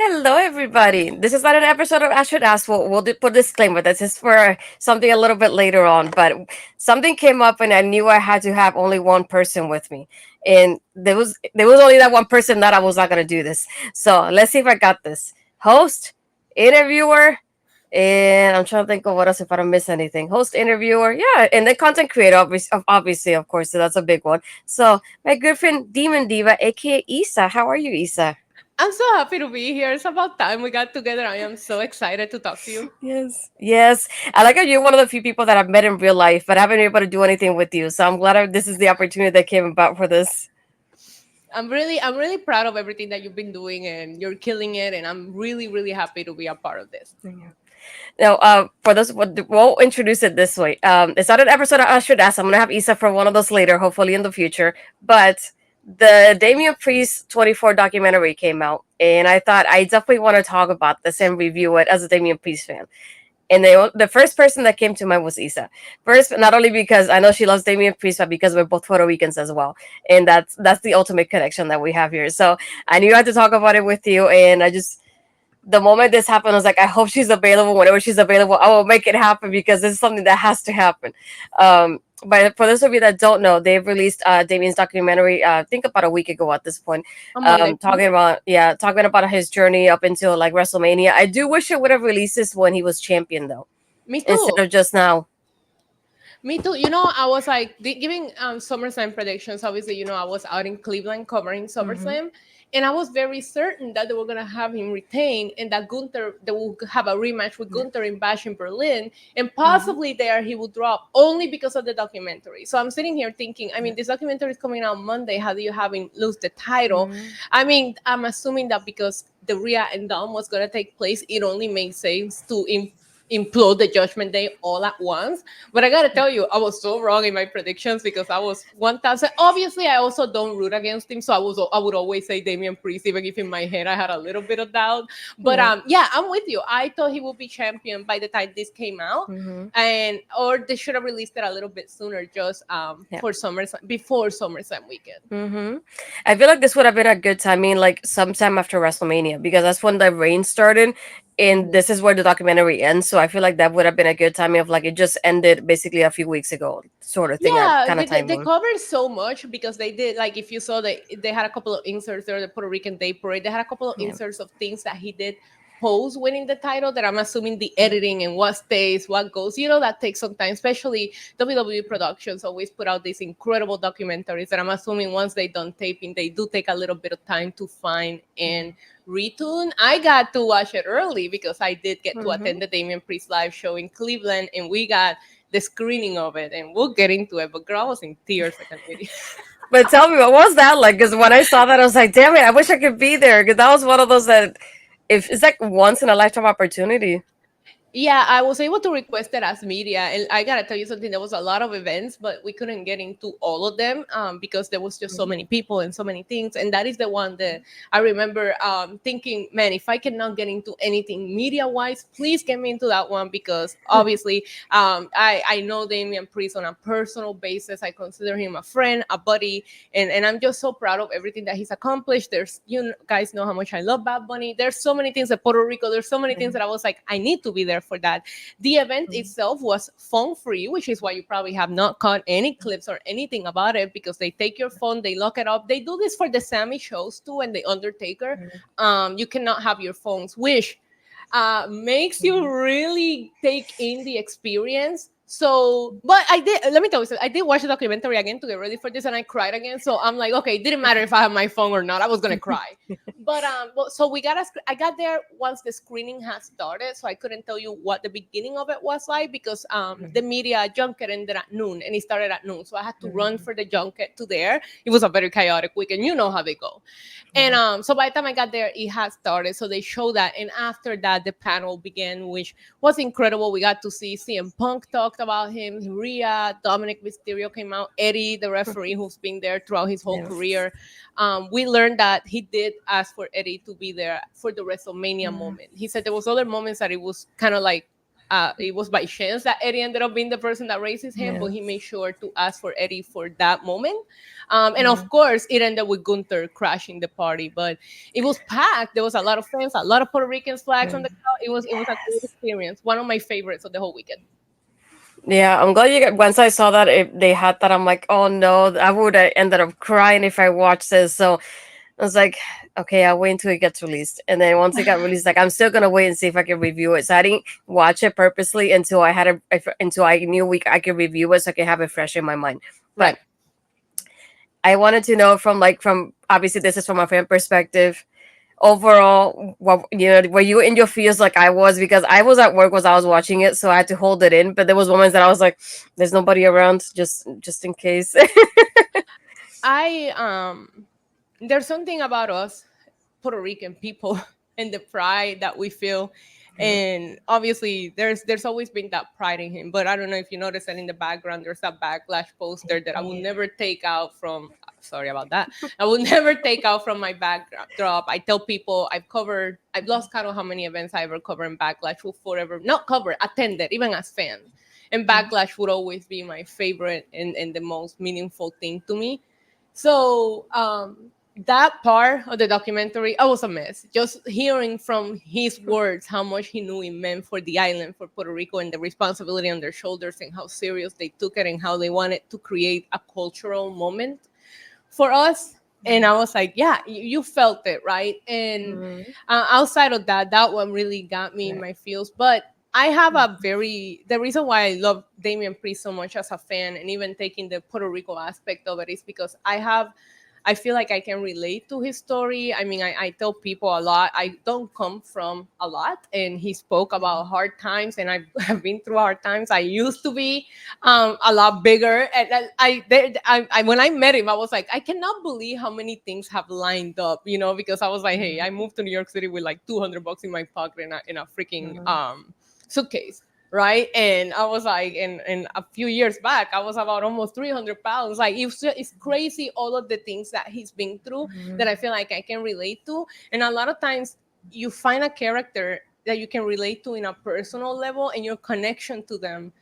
Hello, everybody. This is not an episode of I Should Ask. We'll put a disclaimer. This is for something a little bit later on, but something came up, and I knew I had to have only one person with me, and there was only that one person that I was not gonna do this. So let's see if I got this. Host, interviewer, and I'm trying to think of what else if I don't miss anything. Host, interviewer, yeah, and then content creator, obviously, of course. So that's a big one. So my good friend Demon Diva, aka Isa. How are you, Isa? I'm so happy to be here. It's about time we got together. I am so excited to talk to you. Yes, yes. I like how you're one of the few people that I've met in real life, but I haven't been able to do anything with you. So I'm glad this is the opportunity that came about for this. I'm really proud of everything that you've been doing, and you're killing it. And I'm really, really happy to be a part of this. Now, for this, we'll introduce it this way. It's not an episode of Usher Ask. I'm gonna have Isa for one of those later, hopefully in the future. But the Damian Priest 24 documentary came out, and I thought I definitely want to talk about this and review it as a Damian Priest fan. And the first person that came to mind was Isa. First, not only because I know she loves Damian Priest, but because we're both Puerto Ricans as well, and that's the ultimate connection that we have here. So I knew I had to talk about it with you, and I just the moment this happened, I was like, I hope she's available. Whenever she's available, I will make it happen because this is something that has to happen. But for those of you that don't know, they've released Damien's documentary. I think about a week ago at this point, On Monday. talking about his journey up until like WrestleMania. I do wish it would have released this when he was champion though, Me instead too. of just now. Me too. I was like giving SummerSlam predictions. Obviously, I was out in Cleveland covering Hmm. SummerSlam, and I was very certain that they were gonna have him retain, and that Gunther they will have a rematch with Yeah. Gunther in Bash in Berlin, and Hmm. possibly there he would drop only because of the documentary. So I'm sitting here thinking, I Yeah. mean, this documentary is coming out Monday. How do you have him lose the title? Hmm. I mean, I'm assuming that because the Rhea and Dom was gonna take place, it only makes sense to implode the Judgment Day all at once. But I gotta tell you, I was so wrong in my predictions because I was 1,000. Obviously, I also don't root against him, so I would always say Damian Priest, even if in my head I had a little bit of doubt. But Yeah. yeah, I'm with you. I thought he would be champion by the time this came out, Hmm. and or they should have released it a little bit sooner, just Yeah. for SummerSlam before SummerSlam weekend. Hmm. I feel like this would have been a good timing, like sometime after WrestleMania, because that's when the reign started, and Mhm. this is where the documentary ends. So I feel like that would have been a good timing of like it just ended basically a few weeks ago, sort of thing, Yeah, kind of they timing. covered so much because they did, like, if you saw, they had a couple of inserts there, the Puerto Rican Day Parade. They had a couple of Yeah. inserts of things that he did post winning the title that I'm assuming the Yeah. editing and what stays, what goes, that takes some time. Especially WWE Productions always put out these incredible documentaries that I'm assuming once they done taping, they do take a little bit of time to find and retune. I got to watch it early because I did get to Hmm. attend the Damian Priest live show in Cleveland, and we got the screening of it, and we'll get into it. But girl, I was in tears like an idiot. But tell me, what was that like? Because when I saw that, I was like, damn it, I wish I could be there. Because that was one of those that, if it's like once in a lifetime opportunity. Yeah, I was able to request it as media, and I gotta tell you something. There was a lot of events, but we couldn't get into all of them because there was just so many people and so many things. And that is the one that I remember thinking, man, if I cannot get into anything media wise, please get me into that one because obviously I know Damian Priest on a personal basis. I consider him a friend, a buddy, and I'm just so proud of everything that he's accomplished. Guys know how much I love Bad Bunny. There's so many things at Puerto Rico. There's so many things that I was like, I need to be there for that. The event itself was phone free, which is why you probably have not caught any clips or anything about it because they take your phone, they lock it up. They do this for the Sammy shows too and the Undertaker. You cannot have your phones, which makes you really take in the experience. So, but I did. Let me tell you, I did watch the documentary again to get ready for this, and I cried again. So I'm like, okay, it didn't matter if I had my phone or not. I was gonna cry. So I got there once the screening had started, so I couldn't tell you what the beginning of it was like because the media junket ended at noon, and it started at noon. So I had to run for the junket to there. It was a very chaotic weekend. You know how they go. And so by the time I got there, it had started. So they showed that. And after that, the panel began, which was incredible. We got to see CM Punk talked about him, Rhea, Dominic Mysterio came out, Eddie, the referee who's been there throughout his whole Yeah. career. We learned that he did ask for Eddie to be there for the WrestleMania moment. He said there was other moments that it was kind of like it was by chance that Eddie ended up being the person that raised his hand, but he Yes. made sure to ask for Eddie for that moment. And Yeah. of course, it ended with Gunther crashing the party, but it was packed. There was a lot of fans, a lot of Puerto Rican flags on Yeah. the crowd. It was a great experience. One of my favorites of the whole weekend. Yeah, I'm glad you got. Once I saw that if they had that, I'm like, oh no, I would have ended up crying if I watched this. So I was like, okay, I'll wait until it gets released. And then once it got released, like I'm still gonna wait and see if I can review it. So I didn't watch it purposely until I had until I knew I could review it, so I could have it fresh in my mind. Right. But I wanted to know from obviously this is from a fan perspective. Overall, what were you in your feels like I was, because I was at work as I was watching it, so I had to hold it in. But there was moments that I was like, "There's nobody around, just in case." I There's something about us Puerto Rican people and the pride that we feel. Yeah. And obviously there's always been that pride in him. But I don't know if you notice that in the background there's that backlash poster that I will Yeah. never take out from, sorry about that. I will never take out from my backdrop. I tell people I've lost count of how many events I ever covered, and backlash will forever not cover, attended, even as fans. And backlash would always be my favorite and the most meaningful thing to me. So that part of the documentary, I was a mess. Just hearing from his words how much he knew it meant for the island, for Puerto Rico, and the responsibility on their shoulders, and how serious they took it, and how they wanted to create a cultural moment for us. And I was like, yeah, you felt it, right? And Mhm. outside of that, that one really got me in Yeah. my feels. But I have the reason why I love Damian Priest so much as a fan, and even taking the Puerto Rico aspect of it, is because I feel like I can relate to his story. I mean, I tell people a lot. I don't come from a lot, and he spoke about hard times, and I've been through hard times. I used to be a lot bigger, and when I met him, I was like, I cannot believe how many things have lined up, because I was like, hey, I moved to New York City with like $200 in my pocket in a freaking suitcase, right? And I was like, and a few years back, I was about almost 300 pounds. Like, it's crazy, all of the things that he's been through, that I feel like I can relate to. And a lot of times you find a character that you can relate to in a personal level, and your connection to them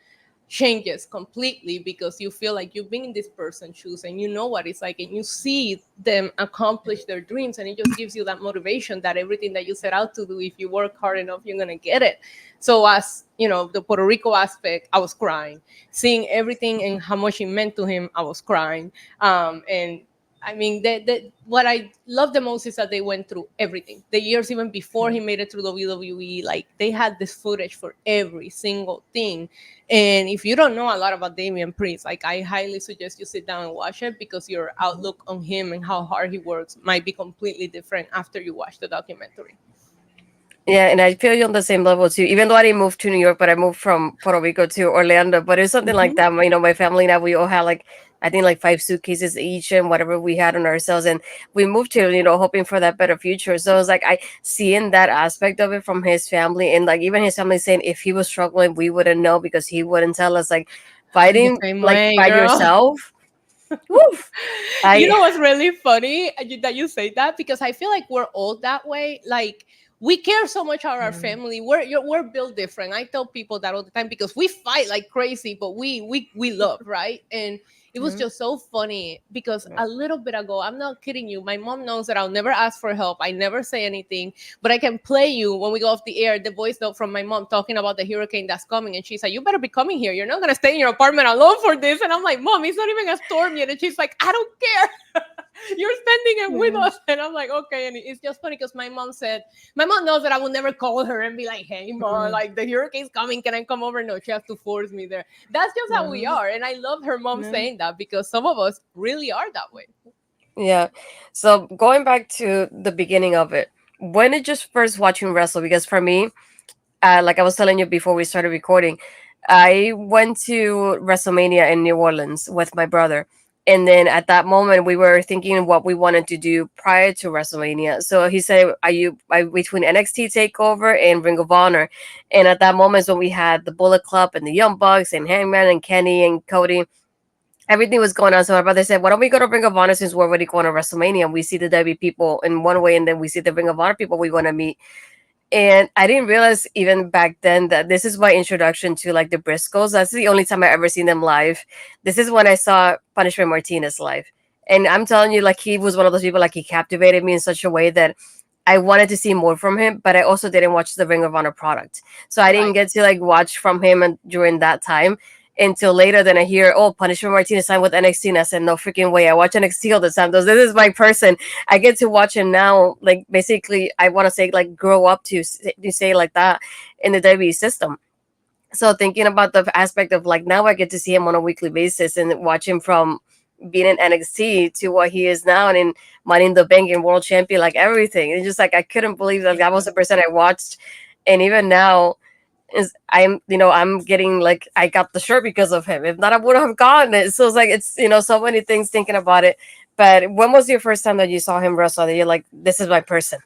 changes completely, because you feel like you've been in this person's shoes, and you know what it's like, and you see them accomplish their dreams, and it just gives you that motivation that everything that you set out to do, if you work hard enough, you're gonna get it. So, as the Puerto Rico aspect, I was crying seeing everything and how much it meant to him. I was crying. And I mean, what I love the most is that they went through everything. The years even before he made it through WWE, like, they had this footage for every single thing. And if you don't know a lot about Damian Priest, like, I highly suggest you sit down and watch it, because your outlook on him and how hard he works might be completely different after you watch the documentary. Yeah, and I feel you on the same level too. Even though I didn't move to New York, but I moved from Puerto Rico to Orlando. But it's something like Mhm. that. My family and I, we all had like I think like 5 suitcases each and whatever we had on ourselves, and we moved to hoping for that better future. So it's like I seeing that aspect of it from his family, and like even his family saying if he was struggling, we wouldn't know because he wouldn't tell us. Like I'm the fighting same like way, by girl. yourself. Woof. You I know what's really funny, that you say that, because I feel like we're all that way. Like, we care so much about our family. We're built different. I tell people that all the time, because we fight like crazy, but we love, right? And it was Mhm. just so funny, because a little bit ago, I'm not kidding you, my mom knows that I'll never ask for help. I never say anything, but I can play you, when we go off the air, the voice note from my mom talking about the hurricane that's coming, and she's like, "You better be coming here. You're not gonna stay in your apartment alone for this." And I'm like, "Mom, it's not even a storm yet." And she's like, "I don't care." You're spending it with Yeah. us. And I'm like, okay. And it's just funny, because my mom knows that I will never call her and be like, "Hey, mom, Mhm. like, the hurricane's coming. Can I come over?" No, she has to force me there. That's just how we Mhm. are. And I love her mom Yeah. saying that, because some of us really are that way. Yeah. So going back to the beginning of it, when did you first watching wrestle? Because for me, like I was telling you before we started recording, I went to WrestleMania in New Orleans with my brother. And then at that moment, we were thinking what we wanted to do prior to WrestleMania. So he said, between NXT Takeover and Ring of Honor?" And at that moment is when we had the Bullet Club and the Young Bucks and Hangman and Kenny and Cody. Everything was going on. So my brother said, "Why don't we go to Ring of Honor since we're already going to WrestleMania? And we see the W people in one way, and then we see the Ring of Honor people we want to meet." And I didn't realize even back then that this is my introduction to like the Briscoes. That's the only time I ever seen them live. This is when I saw Punishment Martinez live. And I'm telling you, like he was one of those people, like he captivated me in such a way that I wanted to see more from him, but I also didn't watch the Ring of Honor product. So I didn't Right. get to like watch from him during that time until later. Then I hear, oh, Punishment Martinez signed with NXT, and I said, no freaking way. I watch NXT all the time. This is my person. I get to watch him now. Like basically, I want to say like grow up to say like that in the WWE system. So thinking about the aspect of like now I get to see him on a weekly basis and watch him from being in NXT to what he is now and in Money in the Bank and World Champion, like everything. It's just like I couldn't believe that that was Yeah. the person I watched, and even now is I'm getting like I got the shirt because of him. If not, I would have gotten it. So it's like it's so many things thinking about it. But when was your first time that you saw him wrestle? That you're like, this is my person.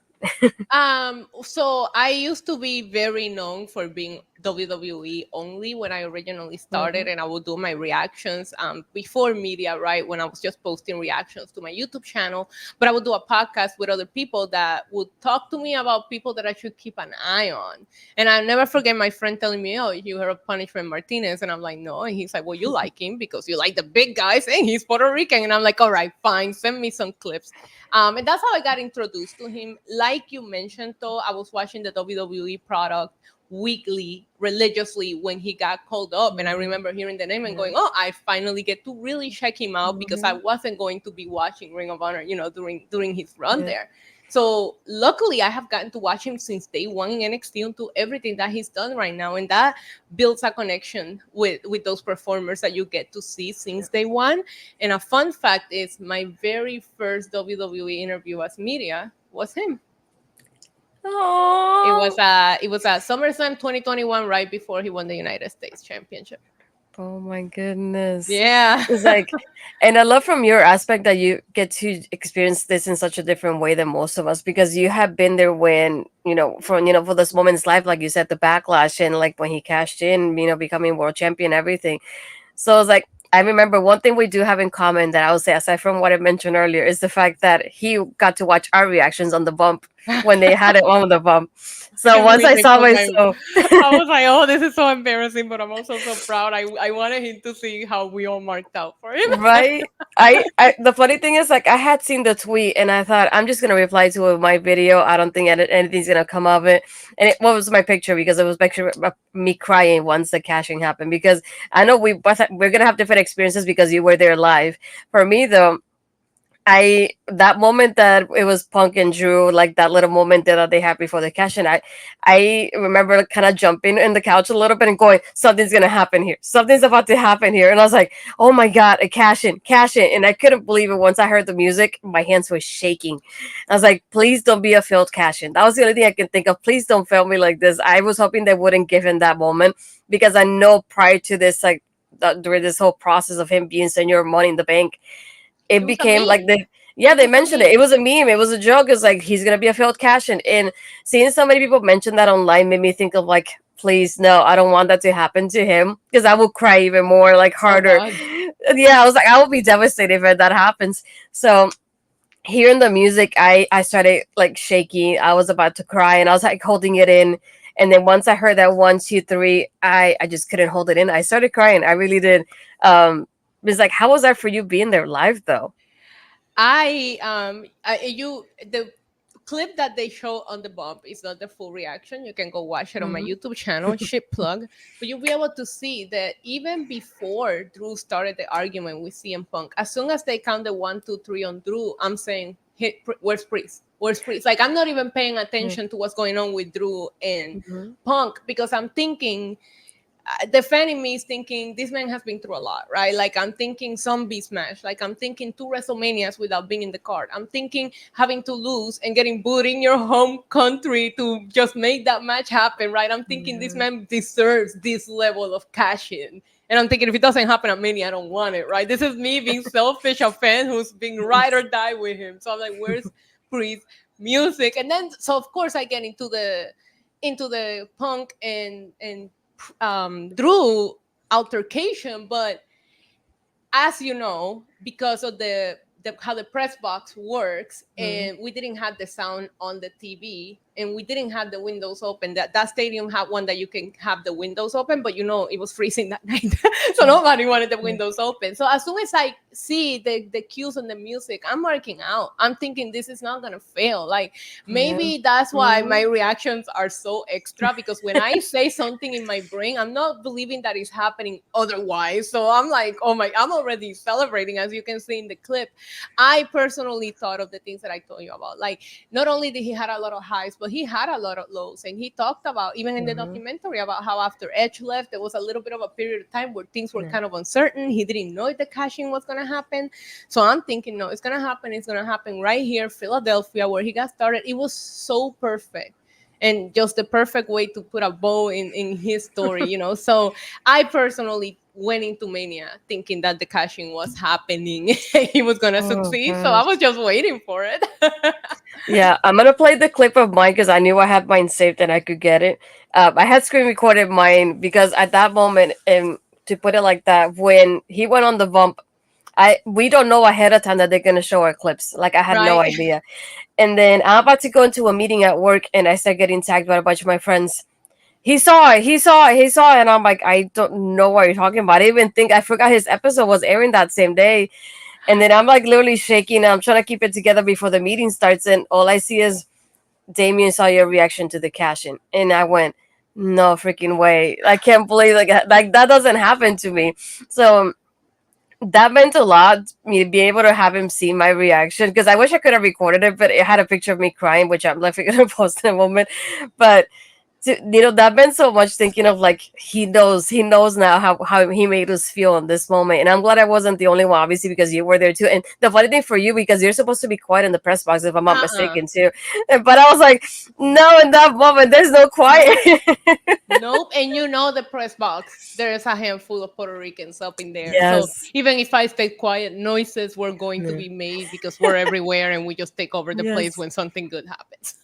So I used to be very known for being WWE only when I originally started, Mhm. and I would do my reactions before media, right? When I was just posting reactions to my YouTube channel, but I would do a podcast with other people that would talk to me about people that I should keep an eye on. And I never forget my friend telling me, "Oh, you heard of Punishment Martinez?" And I'm like, "No." And he's like, "Well, you like him because you like the big guys, and he's Puerto Rican." And I'm like, "All right, fine. Send me some clips." And that's how I got introduced to him. Like you mentioned, though, I was watching the WWE product weekly, religiously when he got called up. And I Mhm. remember hearing the name and Yeah. going, oh, I finally get to really check him out because I Mhm. wasn't going to be watching Ring of Honor, during his run Yeah. there. So luckily, I have gotten to watch him since day one in NXT into everything that he's done right now, and that builds a connection with those performers that you get to see since day one. And a fun fact is, my very first WWE interview as media was him. It was Oh. SummerSlam 2021, right before he won the United States Championship. Oh my goodness. Yeah. It's like, and I love from your aspect that you get to experience this in such a different way than most of us because you have been there when, for this moment's life, like you said, the backlash and like when he cashed in, becoming world champion, everything. So it's like I remember one thing we do have in common that I would say, aside from what I mentioned earlier, is the fact that he got to watch our reactions on the bump when they had it on the bump. So And once we I make saw fun my myself, I was like, oh, this is so embarrassing, but I'm also so proud. I wanted him to see how we all marked out for him. right? I the funny thing is, like, I had seen the tweet and I thought I'm just gonna reply to it with my video. I don't think anything's gonna come of it. And what was my picture because it was picture of me crying once the cashing happened because I know we're gonna have different experiences because you were there live. For me though, I that moment that it was Punk and Drew, like that little moment that they had before the cash, and I remember kind of jumping in the couch a little bit and going, "Something's gonna happen here. Something's about to happen here." And I was like, "Oh my god, a cash in!" And I couldn't believe it. Once I heard the music, my hands were shaking. I was like, "Please don't be a failed cash in." That was the only thing I can think of. Please don't fail me like this. I was hoping they wouldn't give him that moment because I know prior to this, like during this whole process of him being senior Money in the Bank, It it was a became like meme. the yeah, It they was a mentioned it. It meme. was a meme. It was a joke. It's like he's gonna be a failed cash in. And seeing so many people mention that online made me think of like, please no, I don't want that to happen to him because I will cry even more, like Oh harder. God. Yeah, I was like, I will be devastated if that happens. So hearing the music, I started like shaking. I was about to cry, and I was like holding it in. And then once I heard that 1, 2, 3, I just couldn't hold it in. I started crying. I really did. It was like, how was that for you being there live though? You the clip that they show on the bump is not the full reaction. You can go watch it on my Mhm. YouTube channel, ship plug. But you'll be able to see that even before Drew started the argument with CM Punk, as soon as they count the 1, 2, 3 on Drew, I'm saying, where's Priest? Where's Priest? Like I'm not even paying Yeah. attention to what's going on with Drew and Mhm. Punk because I'm thinking the fan in me is thinking this man has been through a lot, right? Like I'm thinking zombie smash, like I'm thinking 2 WrestleManias without being in the card. I'm thinking having to lose and getting booed in your home country to just make that match happen, right? I'm thinking this Yeah. man deserves this level of cash in. And I'm thinking if it doesn't happen at Mania, I don't want it, right? This is me being selfish, a fan who's being ride or die with him. So I'm like, where's Priest music? And then so of course I get into the Punk and Drew altercation, but as you know, because of the how the press box works, Mhm. and we didn't have the sound on the TV, and we didn't have the windows open. That stadium had one that you can have the windows open, but it was freezing that night, so nobody wanted the Yeah. windows open. So as soon as I see the cues and the music, I'm marking out. I'm thinking this is not gonna fail. Like Yeah. maybe that's why my Mhm. reactions are so extra, because when I say something in my brain, I'm not believing that it's happening otherwise. So I'm like, oh my, I'm already celebrating, as you can see in the clip. I personally thought of the things that I told you about. Like, not only did he had a lot of highs, but he had a lot of lows. And he talked about, even in the Mhm. documentary, about how after Edge left, there was a little bit of a period of time where things were Yeah. kind of uncertain. He didn't know if the cashing was going to happen. So I'm thinking, no, it's going to happen. It's going to happen right here, Philadelphia, where he got started. It was so perfect. And just the perfect way to put a bow in his story, So I personally went into Mania thinking that the cashing was happening. He was gonna Oh succeed, so I gosh. was just waiting for it. Yeah, I'm gonna play the clip of mine because I knew I had mine saved and I could get it. I had screen recorded mine because at that moment, and to put it like that, when he went on the bump, we don't know ahead of time that they're gonna show our clips. Like I had no Right? idea. And then I'm about to go into a meeting at work, and I start getting tagged by a bunch of my friends. He saw it. He saw it. He saw it. And I'm like, I don't know what you're talking about. I didn't even think. I forgot his episode was airing that same day. And then I'm like literally shaking. I'm trying to keep it together before the meeting starts, and all I see is Damien saw your reaction to the cash in, and I went, no freaking way! I can't believe like that doesn't happen to me. So that meant a lot. Me to be able to have him see my reaction because I wish I could have recorded it, but it had a picture of me crying, which I'm like gonna post in a moment. But that meant so much thinking of like he knows now how he made us feel in this moment, and I'm glad I wasn't the only one, obviously, because you were there too. And the funny thing for you, because you're supposed to be quiet in the press box if I'm not Uh-uh. mistaken too, but I was like, no, in that moment there's no quiet. Nope. Nope. And the press box, there is a handful of Puerto Ricans up in there. So Yes. even if I stay quiet, noises were going to Yeah. be made because we're everywhere and we just take over the place Yes. when something good happens.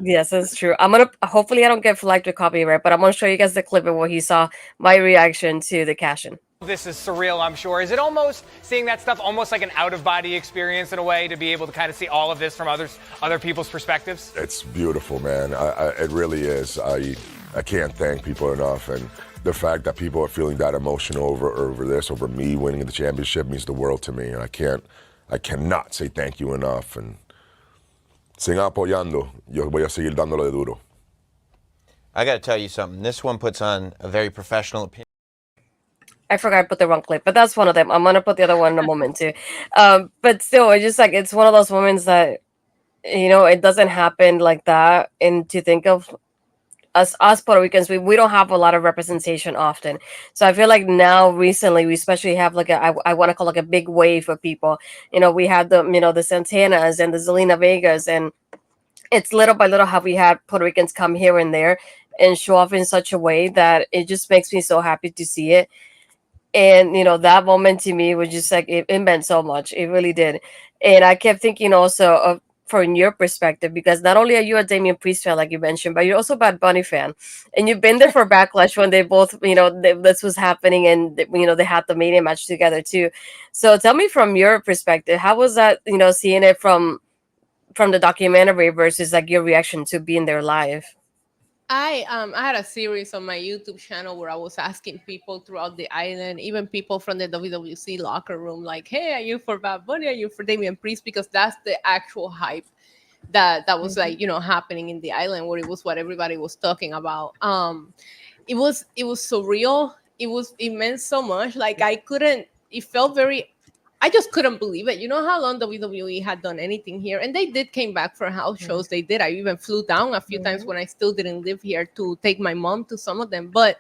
Yes, that's true. I'm gonna hopefully I don't get flagged with copyright, but I'm gonna show you guys the clip of where he saw my reaction to the cash in. This is surreal, I'm sure. Is it almost seeing that stuff almost like an out-of-body experience in a way to be able to kind of see all of this from other people's perspectives? It's beautiful, man. It really is. I can't thank people enough, and the fact that people are feeling that emotional over me winning the championship means the world to me, and I cannot say thank you enough. And sigan apoyando. Yo voy a seguir dándole duro. I got to tell you something. This one puts on a very professional opinion. I forgot I put the wrong clip, but that's one of them. I'm gonna put the other one in a moment too. But still, it's just like it's one of those moments that it doesn't happen like that, and to think of us Puerto Ricans, we don't have a lot of representation often. So I feel like now recently we especially have like I want to call like a big wave of people. We have the Santanas and the Zelina Vegas, and it's little by little how we had Puerto Ricans come here and there and show off in such a way that it just makes me so happy to see it. And that moment to me was just like it meant so much. It really did. And I kept thinking also of from your perspective, because not only are you a Damian Priest fan like you mentioned, but you're also a Bad Bunny fan, and you've been there for Backlash when they both this was happening, and they had the Mania match together too. So tell me from your perspective, how was that, seeing it from the documentary versus like your reaction to being there live? I had a series on my YouTube channel where I was asking people throughout the island, even people from the WWC locker room, like, "Hey, are you for Bad Bunny? Are you for Damian Priest?" Because that's the actual hype that was Mhm. like happening in the island, where it was what everybody was talking about. It was surreal. It meant so much. Like I couldn't. It felt very. I just couldn't believe it. You know how long WWE had done anything here, and they did came back for house shows. They did. I even flew down a few times Mhm. when I still didn't live here to take my mom to some of them. But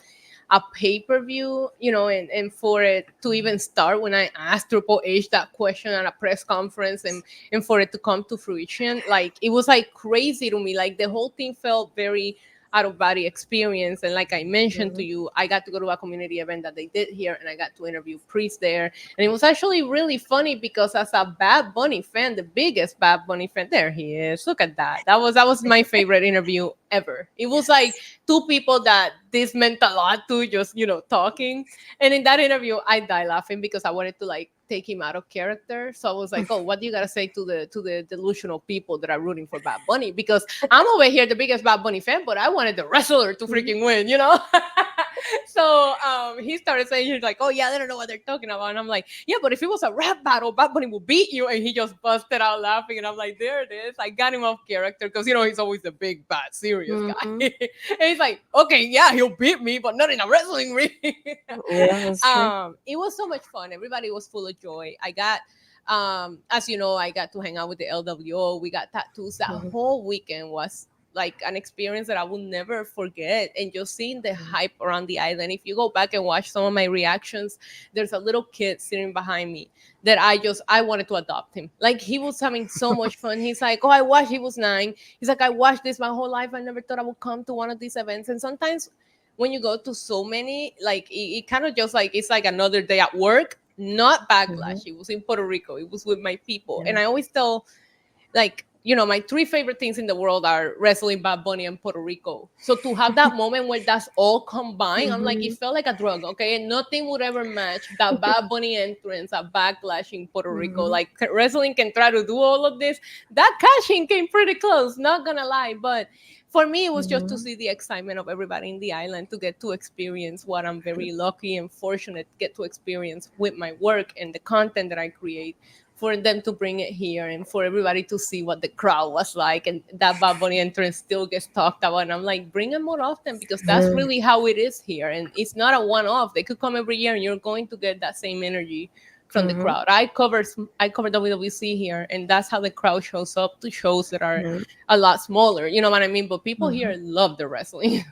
a pay per view, and for it to even start when I asked Triple H that question at a press conference, and for it to come to fruition, like it was like crazy to me. Like the whole thing felt very out of body experience. And like I mentioned to Mhm. you, I got to go to a community event that they did here, and I got to interview Priest there. And it was actually really funny because as a Bad Bunny fan, the biggest Bad Bunny fan, there he is. Look at that. That was my favorite interview ever. It was like two people that this meant a lot to, just talking. And in that interview, I died laughing because I wanted to like take him out of character. So I was like, oh, what do you gotta say to the delusional people that are rooting for Bad Bunny? Because I'm over here the biggest Bad Bunny fan, but I wanted the wrestler to freaking win, you know? So he started saying, he's like, oh yeah, they don't know what they're talking about. And I'm like, yeah, but if it was a rap battle, Bad Bunny will beat you. And he just busted out laughing. And I'm like, there it is. I got him off character because, you know, he's always the big, bad, serious guy. And he's like, okay, yeah, he'll beat me, but not in a wrestling ring. Yeah, that's true. It was so much fun. Everybody was full of joy. I got, as you know, I got to hang out with the LWO. We got tattoos. That whole weekend was like an experience that I will never forget. And just seeing the hype around the island. If you go back and watch some of my reactions, there's a little kid sitting behind me that I wanted to adopt him. Like, he was having so much fun. He's like, oh, I watched, he was 9. He's like, I watched this my whole life. I never thought I would come to one of these events. And sometimes when you go to so many, like, it kind of just like, it's like another day at work, not Backlash. It was in Puerto Rico. It was with my people. And I always tell, like, you know, my 3 favorite things in the world are wrestling, Bad Bunny, and Puerto Rico. So to have that moment where that's all combined, I'm like, it felt like a drug, okay? And nothing would ever match that Bad Bunny entrance, a Backlash in Puerto Rico. Like, wrestling can try to do all of this. That cash-in came pretty close, not gonna lie. But for me, it was just to see the excitement of everybody in the island, to get to experience what I'm very lucky and fortunate to get to experience with my work and the content that I create, for them to bring it here and for everybody to see what the crowd was like. And that Bad Bunny entrance still gets talked about. And I'm like, bring them more often, because that's really how it is here. And it's not a one-off. They could come every year and you're going to get that same energy from the crowd. I cover WWC here, and that's how the crowd shows up to shows that are a lot smaller. You know what I mean? But people here love the wrestling.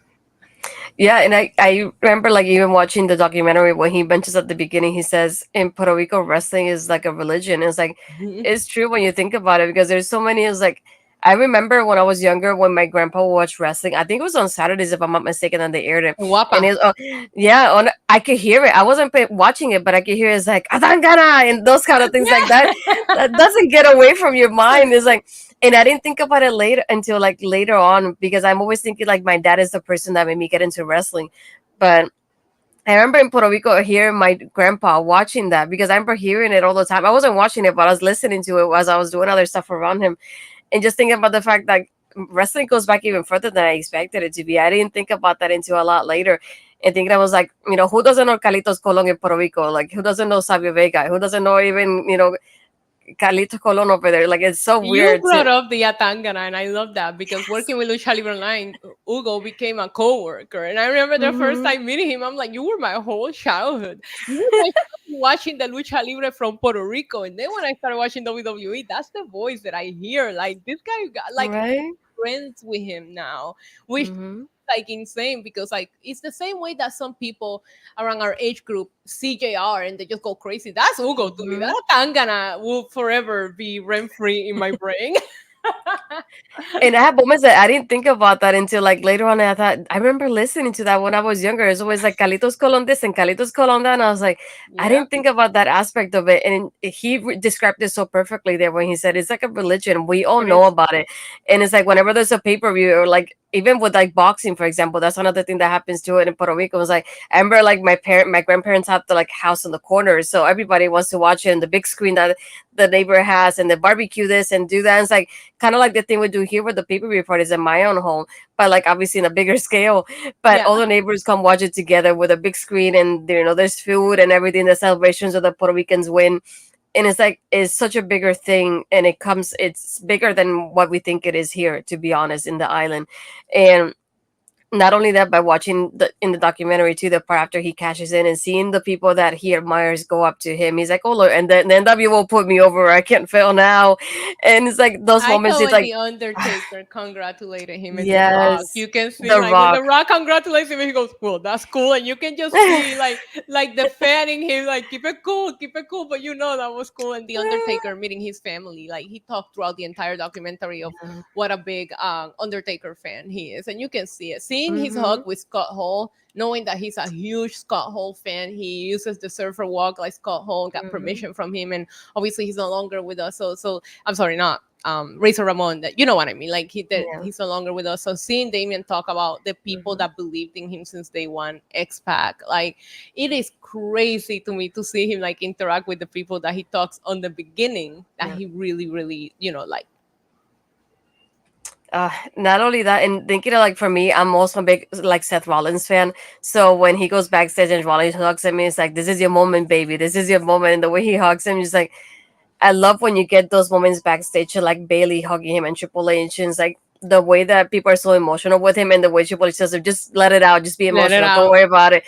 Yeah, and I remember, like, even watching the documentary when he mentions at the beginning, he says in Puerto Rico wrestling is like a religion. It's like, it's true when you think about it, because there's so many. It's like, I remember when I was younger, when my grandpa would watch wrestling. I think it was on Saturdays, if I'm not mistaken, and they aired it. Guapa. And I could hear it. I wasn't watching it, but I could hear it's like Atangana and those kind of things like that. That doesn't get away from your mind. It's like, and I didn't think about it later on, because I'm always thinking like my dad is the person that made me get into wrestling. But I remember in Puerto Rico hearing my grandpa watching that, because I remember hearing it all the time. I wasn't watching it, but I was listening to it as I was doing other stuff around him. And just thinking about the fact that wrestling goes back even further than I expected it to be. I didn't think about that until a lot later. And thinking, I was like, you know, who doesn't know Carlitos Colon in Puerto Rico? Like, who doesn't know Sabio Vega? Who doesn't know even, you know, Carlitos Colon over there? Like, it's so weird. You brought up the Atangana, and I love that, because working with Lucha Libre Online, Hugo became a co-worker. And I remember the first time meeting him, I'm like, you were my whole childhood. You were my watching the Lucha Libre from Puerto Rico. And then when I started watching WWE, that's the voice that I hear. Like, this guy got, like, friends with him now, which like insane, because like it's the same way that some people around our age group see JR and they just go crazy. That's Hugo to me. That Tangana will forever be rent-free in my brain. And I have moments that I didn't think about that until like later on. I thought, I remember listening to that when I was younger. It's always like Carlitos Colon this and Carlitos Colon that. And I was like, I didn't think about that aspect of it. And he described it so perfectly there when he said it's like a religion. We all know about it. And it's like whenever there's a pay-per-view, or like even with like boxing, for example, that's another thing that happens to it in Puerto Rico. It was like, I remember like my grandparents have the like house in the corner. So everybody wants to watch it, and the big screen that the neighbor has, and the barbecue this and do that. And it's like kind of like the thing we do here with the pay-per-view parties in my own home, but like obviously in a bigger scale. But all the neighbors come watch it together with a big screen, and you know there's food and everything. The celebrations of the Puerto Ricans win, and it's like it's such a bigger thing, and it's bigger than what we think it is here, to be honest, in the island. And not only that, by watching in the documentary too, the part after he cashes in and seeing the people that he admires go up to him, he's like, "Oh look," and then the NW will put me over. I can't fail now, and it's like those moments. It's like the Undertaker congratulated him. And yes, the Rock. You can see the like Rock. when the Rock congratulates him, and he goes, "Well, that's cool," and you can just see like the fan in him, like keep it cool. But you know that was cool. And the Undertaker meeting his family, like he talked throughout the entire documentary of what a big Undertaker fan he is, and you can see it. Seeing seeing his hug with Scott Hall, knowing that he's a huge Scott Hall fan, he uses the surfer walk like Scott Hall, got permission from him, and obviously he's no longer with us. So I'm sorry, not Razor Ramon. That you know what I mean. Like he's no longer with us. So seeing Damian talk about the people that believed in him since day one, X-Pac, like it is crazy to me to see him like interact with the people that he talks on the beginning that he really, really, like. Not only that, and thinking of, like, for me, I'm also a big like Seth Rollins fan. So when he goes backstage and Rollins hugs at me, it's like, this is your moment, baby. This is your moment. And the way he hugs him, just like, I love when you get those moments backstage, like Bailey hugging him and Triple H, and it's like the way that people are so emotional with him, and the way Triple H says, just let it out, just be emotional, don't worry about it.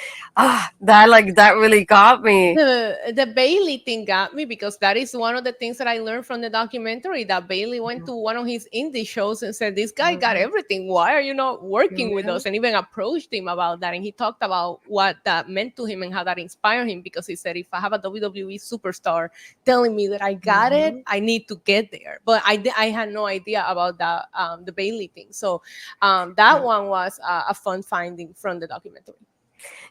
That really got me. The Bailey thing got me because that is one of the things that I learned from the documentary, that Bailey went to one of his indie shows and said, this guy got everything. Why are you not working with us? And even approached him about that. And he talked about what that meant to him and how that inspired him, because he said, if I have a WWE superstar telling me that I got it, I need to get there. But I had no idea about that, the Bailey thing. So that one was a fun finding from the documentary.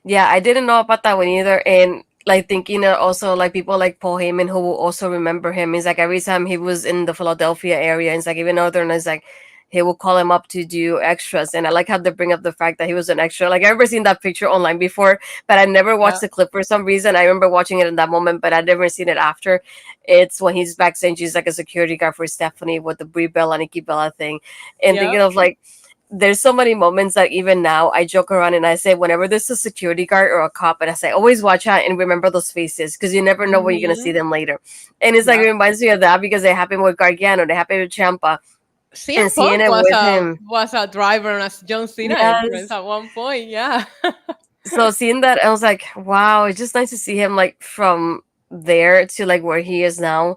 Yeah, I didn't know about that one either. And like thinking also like people like Paul Heyman who will also remember him. It's like every time he was in the Philadelphia area, it's like even Northern, it's like he will call him up to do extras. And I like how they bring up the fact that he was an extra. Like I've never seen that picture online before, but I never watched the clip for some reason. I remember watching it in that moment, but I'd never seen it after. It's when he's backstage, he's like a security guard for Stephanie with the Brie Bella, Nikki Bella thing. And thinking of like, there's so many moments that even now I joke around and I say, whenever there's a security guard or a cop, and I say, always watch out and remember those faces, because you never know when you're going to see them later. And it's like, it reminds me of that because they happened with Gargano, they happened with Ciampa. CM seeing Punk it with him. was a driver on a John Cena entrance at one point. Yeah. So seeing that, I was like, wow, it's just nice to see him like from there to like where he is now.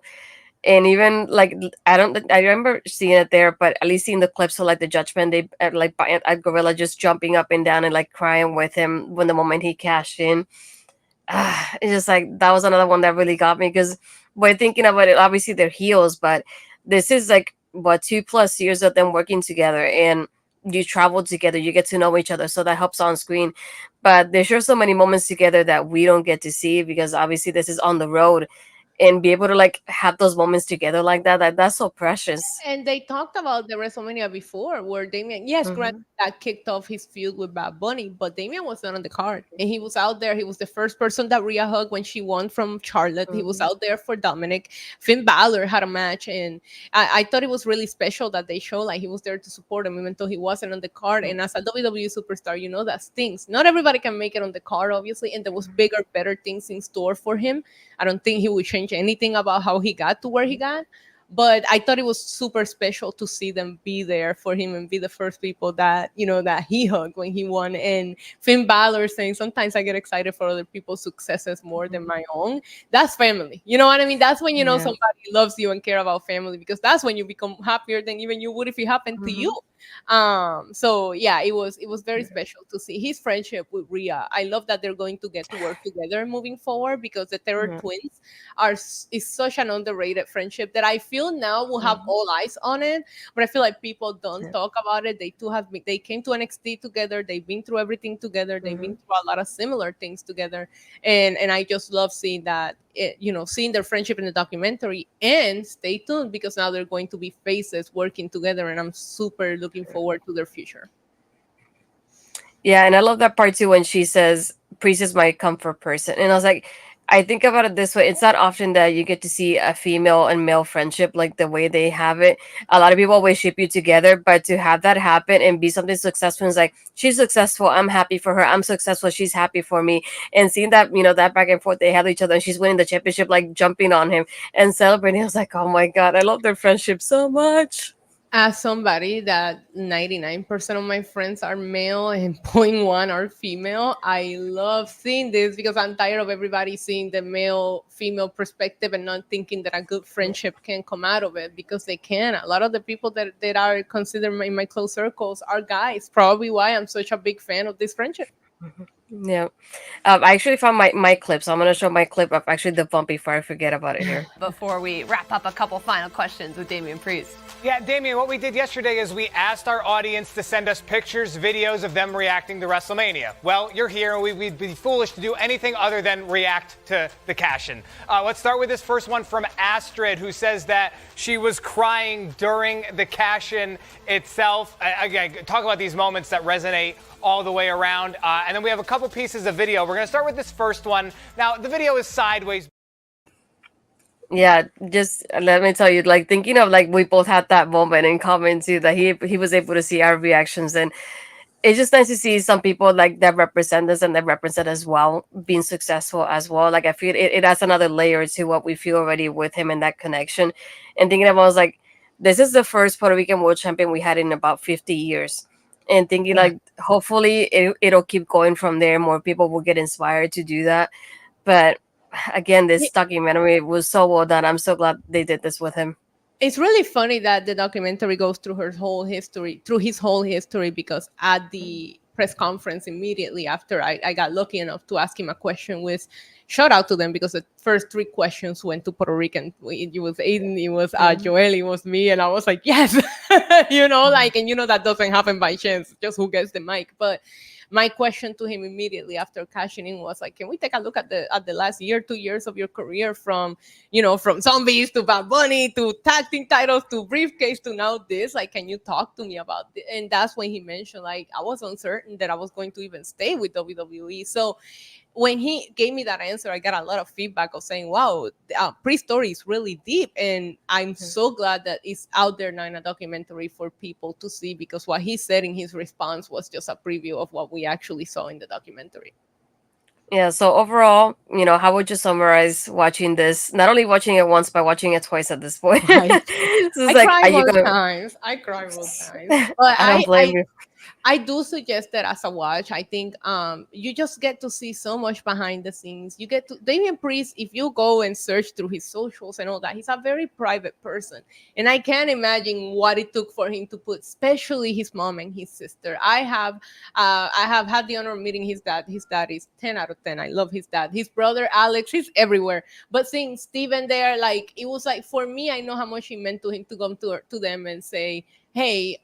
And even like I remember seeing it there, but at least seeing the clips of like the Judgment, they like at Gorilla just jumping up and down and like crying with him when the moment he cashed in. It's just like that was another one that really got me, because we're thinking about it, obviously they're heels, but this is like what 2+ years of them working together, and you travel together, you get to know each other, so that helps on screen. But there's sure so many moments together that we don't get to see because obviously this is on the road. And be able to like have those moments together like that's so precious. And they talked about the WrestleMania before, where Damian, granted, that kicked off his feud with Bad Bunny, but Damian was not on the card, and he was out there. He was the first person that Rhea hugged when she won from Charlotte. He was out there for Dominic. Finn Balor had a match, and I thought it was really special that they showed like he was there to support him, even though he wasn't on the card. And as a WWE superstar, you know that stings. Not everybody can make it on the card, obviously, and there was bigger, better things in store for him. I don't think he would change anything about how he got to where he got, but I thought it was super special to see them be there for him and be the first people that, that he hugged when he won. And Finn Balor saying, sometimes I get excited for other people's successes more than my own. That's family. You know what I mean? That's when somebody loves you and care about family, because that's when you become happier than even you would if it happened to you. So yeah, it was very special to see his friendship with Rhea. I love that they're going to get to work together moving forward, because the Terror Twins is such an underrated friendship that I feel now will have all eyes on it. But I feel like people don't talk about it. They came to NXT together. They've been through everything together. They've been through a lot of similar things together, and I just love seeing that. Seeing their friendship in the documentary. And stay tuned, because now they're going to be faces working together, and I'm super looking forward to their future. Yeah, and I love that part too when she says Priest is my comfort person. And I was like, I think about it this way. It's not often that you get to see a female and male friendship like the way they have it. A lot of people always ship you together, but to have that happen and be something successful is like, she's successful, I'm happy for her. I'm successful, she's happy for me. And seeing that, that back and forth they have each other, and she's winning the championship, like jumping on him and celebrating. I was like, oh my God, I love their friendship so much. As somebody that 99% of my friends are male and 0.1 are female, I love seeing this, because I'm tired of everybody seeing the male-female perspective and not thinking that a good friendship can come out of it, because they can. A lot of the people that are considered in my close circles are guys. Probably why I'm such a big fan of this friendship. Yeah. I actually found my clip, so I'm going to show my clip of actually the bump before I forget about it here. Before we wrap up, a couple final questions with Damian Priest. Yeah, Damian, what we did yesterday is we asked our audience to send us pictures, videos of them reacting to WrestleMania. Well, you're here, and we'd be foolish to do anything other than react to the cash-in. Let's start with this first one from Astrid, who says that she was crying during the cash-in itself. Again, talk about these moments that resonate all the way around. And then we have a couple pieces of video. We're going to start with this first one. Now, the video is sideways. Yeah, just let me tell you, like thinking of like we both had that moment in common too, that he was able to see our reactions, and it's just nice to see some people like that represent us and that represent as well being successful as well. Like I feel it adds another layer to what we feel already with him and that connection. And thinking about, I was like, this is the first Puerto Rican world champion we had in about 50 years. And thinking like hopefully it'll keep going from there. More people will get inspired to do that. But again, this documentary was so well done. I'm so glad they did this with him. It's really funny that the documentary goes through his whole history, because at the press conference immediately after I got lucky enough to ask him a question, with shout out to them, because the first 3 questions went to Puerto Rican. It was Aiden, it was Joel, it was me, and I was like, yes, that doesn't happen by chance, just who gets the mic. But my question to him immediately after cashing in was like, can we take a look at the last 2 years of your career, from zombies to Bad Bunny to tag team titles to briefcase to now this? Like, can you talk to me about this? And that's when he mentioned, like, I was uncertain that I was going to even stay with WWE. So when he gave me that answer, I got a lot of feedback of saying, wow, Priest's story is really deep. And I'm so glad that it's out there now in a documentary for people to see, because what he said in his response was just a preview of what we actually saw in the documentary. Yeah, so overall, how would you summarize watching this? Not only watching it once, but watching it twice at this point. Right. So it's I like, cry are you both gonna? times. I cry both times. But I don't blame you. I do suggest that as a watch. I think you just get to see so much behind the scenes. You get to Damian Priest, if you go and search through his socials and all that, he's a very private person. And I can't imagine what it took for him to put, especially his mom and his sister. I have had the honor of meeting his dad. His dad is 10 out of 10. I love his dad. His brother Alex, he's everywhere. But seeing Steven there, like, it was like, for me, I know how much it meant to him to come to them and say, hey,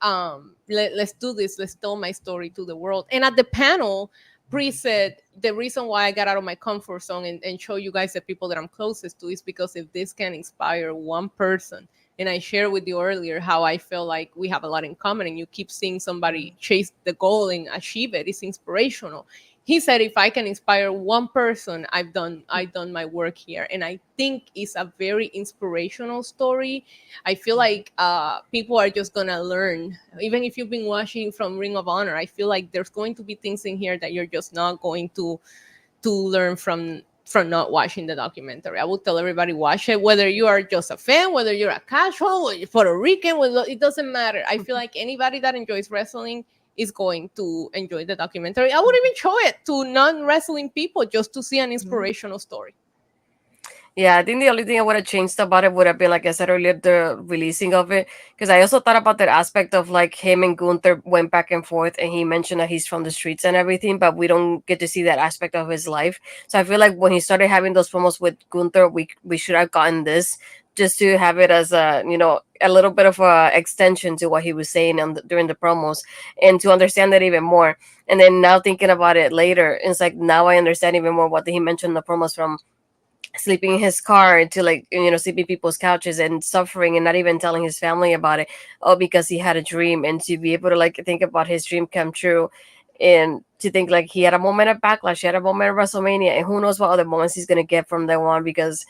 let's do this. Let's tell my story to the world. And at the panel, Priest said, the reason why I got out of my comfort zone and show you guys the people that I'm closest to is because if this can inspire one person, and I shared with you earlier how I feel like we have a lot in common, and you keep seeing somebody chase the goal and achieve it, it's inspirational. He said, if I can inspire one person, I've done my work here. And I think it's a very inspirational story. I feel like people are just going to learn. Even if you've been watching from Ring of Honor, I feel like there's going to be things in here that you're just not going to learn from not watching the documentary. I would tell everybody, watch it, whether you are just a fan, whether you're a casual, whether you're Puerto Rican, it doesn't matter. I feel like anybody that enjoys wrestling is going to enjoy the documentary. I would even show it to non-wrestling people just to see an inspirational story. Yeah, I think the only thing I would have changed about it would have been, like I said earlier, the releasing of it. Because I also thought about that aspect of like him and Gunther went back and forth, and he mentioned that he's from the streets and everything, but we don't get to see that aspect of his life. So I feel like when he started having those promos with Gunther, we should have gotten this, just to have it as a little bit of a extension to what he was saying during the promos, and to understand that even more. And then now thinking about it later, it's like now I understand even more what he mentioned in the promos, from sleeping in his car to like sleeping people's couches and suffering and not even telling his family about it, all because he had a dream. And to be able to like think about his dream come true, and to think like he had a moment of Backlash, he had a moment of WrestleMania, and who knows what other moments he's gonna get from there on, because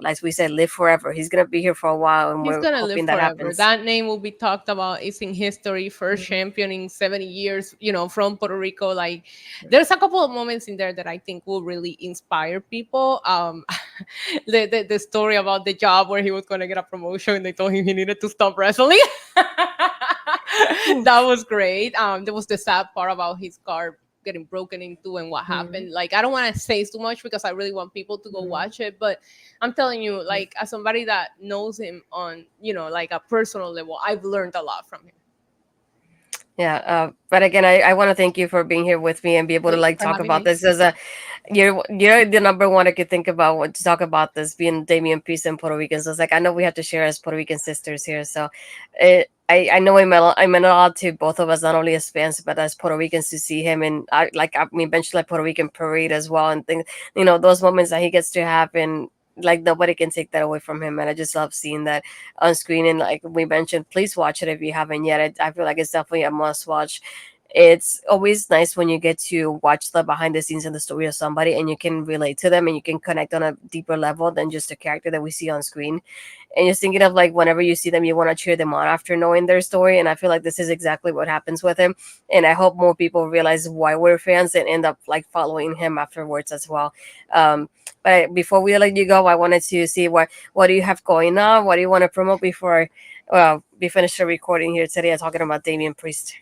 like we said, live forever. He's gonna be here for a while, and He's we're gonna hoping live that forever. happens. That name will be talked about. It's in history. First champion in 70 years, from Puerto Rico. Like, there's a couple of moments in there that I think will really inspire people. The story about the job where he was gonna get a promotion and they told him he needed to stop wrestling. That was great. There was the sad part about his car getting broken into and what happened. Like, I don't want to say too much because I really want people to go watch it, but I'm telling you, like, as somebody that knows him on like a personal level, I've learned a lot from him. Yeah, but again, I want to thank you for being here with me and be able to like talk about this, because You're the number one I could think about when to talk about this being Damian Priest and Puerto Rican. So it's like I know we have to share as Puerto Rican sisters here. So I know I meant a lot to both of us, not only as fans but as Puerto Ricans to see him, and I mean eventually like Puerto Rican parade as well, and things, those moments that he gets to have, and like nobody can take that away from him, and I just love seeing that on screen. And like we mentioned, please watch it if you haven't yet. I feel like it's definitely a must watch. It's always nice when you get to watch the behind the scenes and the story of somebody and you can relate to them and you can connect on a deeper level than just a character that we see on screen. And you're thinking of like whenever you see them, you want to cheer them on after knowing their story. And I feel like this is exactly what happens with him. And I hope more people realize why we're fans and end up like following him afterwards as well. But before we let you go, I wanted to see what do you have going on? What do you want to promote before we finish the recording here today? Talking about Damian Priest.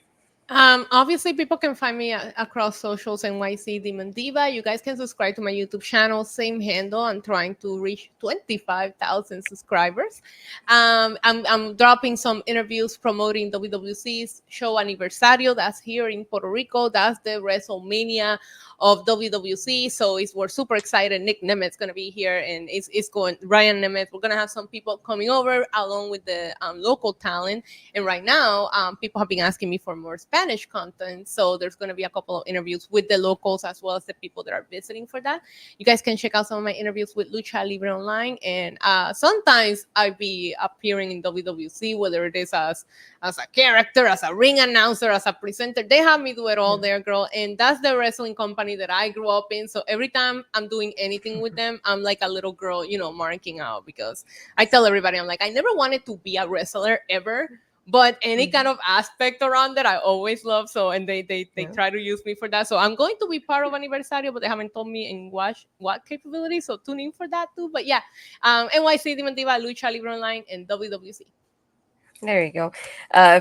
Obviously, people can find me across socials, NYC Demon Diva. You guys can subscribe to my YouTube channel, same handle. I'm trying to reach 25,000 subscribers. I'm dropping some interviews promoting WWC's show Aniversario. That's here in Puerto Rico. That's the WrestleMania of WWC. So we're super excited. Nick Nemet's going to be here, and it's going, Ryan Nemeth. We're going to have some people coming over along with the local talent. And right now, people have been asking me for more Spanish content. So there's going to be a couple of interviews with the locals as well as the people that are visiting for that. You guys can check out some of my interviews with Lucha Libre Online. And sometimes I'll be appearing in WWC, whether it is as a character, as a ring announcer, as a presenter. They have me do it all there, girl. And that's the wrestling company that I grew up in. So every time I'm doing anything with them, I'm like a little girl, marking out, because I tell everybody, I'm like, I never wanted to be a wrestler ever, but any kind of aspect around that I always love. So, and they try to use me for that. So I'm going to be part of Aniversario, but they haven't told me in what capability. So tune in for that too. But yeah, NYC Demon Diva, Lucha Libre Online, and WWC. There you go.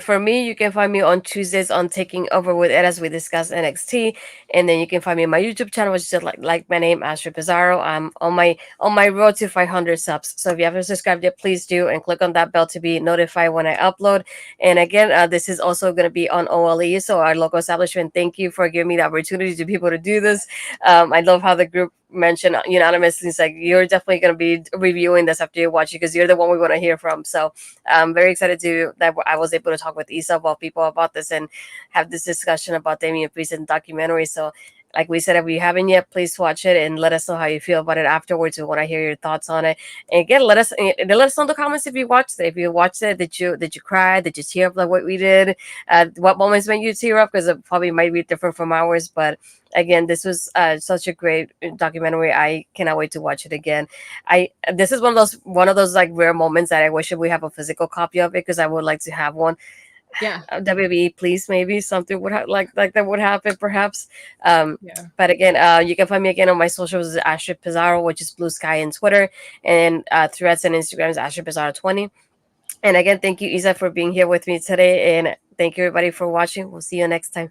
For me, you can find me on Tuesdays on Taking Over with Ed as we discuss NXT, and then you can find me on my YouTube channel, which is just like my name, Astrid Pizarro. I'm on my road to 500 subs. So if you haven't subscribed yet, please do and click on that bell to be notified when I upload. And again, this is also going to be on OLE, so our local establishment. Thank you for giving me the opportunity to be able to do this. I love how the group mentioned unanimously. It's like you're definitely going to be reviewing this after you watch it because you're the one we want to hear from. So I'm very excited that I was able to talk with Isa of all people about this and have this discussion about Damian Priest and documentary. So like we said, if you haven't yet, please watch it and let us know how you feel about it afterwards. We want to hear your thoughts on it. And again, let us know in the comments if you watched it. If you watched it, did you cry? Did you tear up like what we did? What moments made you tear up? Because it probably might be different from ours. But again, this was such a great documentary. I cannot wait to watch it again. This is one of those like rare moments that I wish we have a physical copy of it because I would like to have one. Yeah. WWE, please, maybe something would like that would happen, perhaps. Yeah. But again, you can find me again on my socials, Astrid Pizarro, which is Blue Sky and Twitter, and Threads and Instagram is Astrid Pizarro 20. And again, thank you, Isa, for being here with me today, and thank you everybody for watching. We'll see you next time.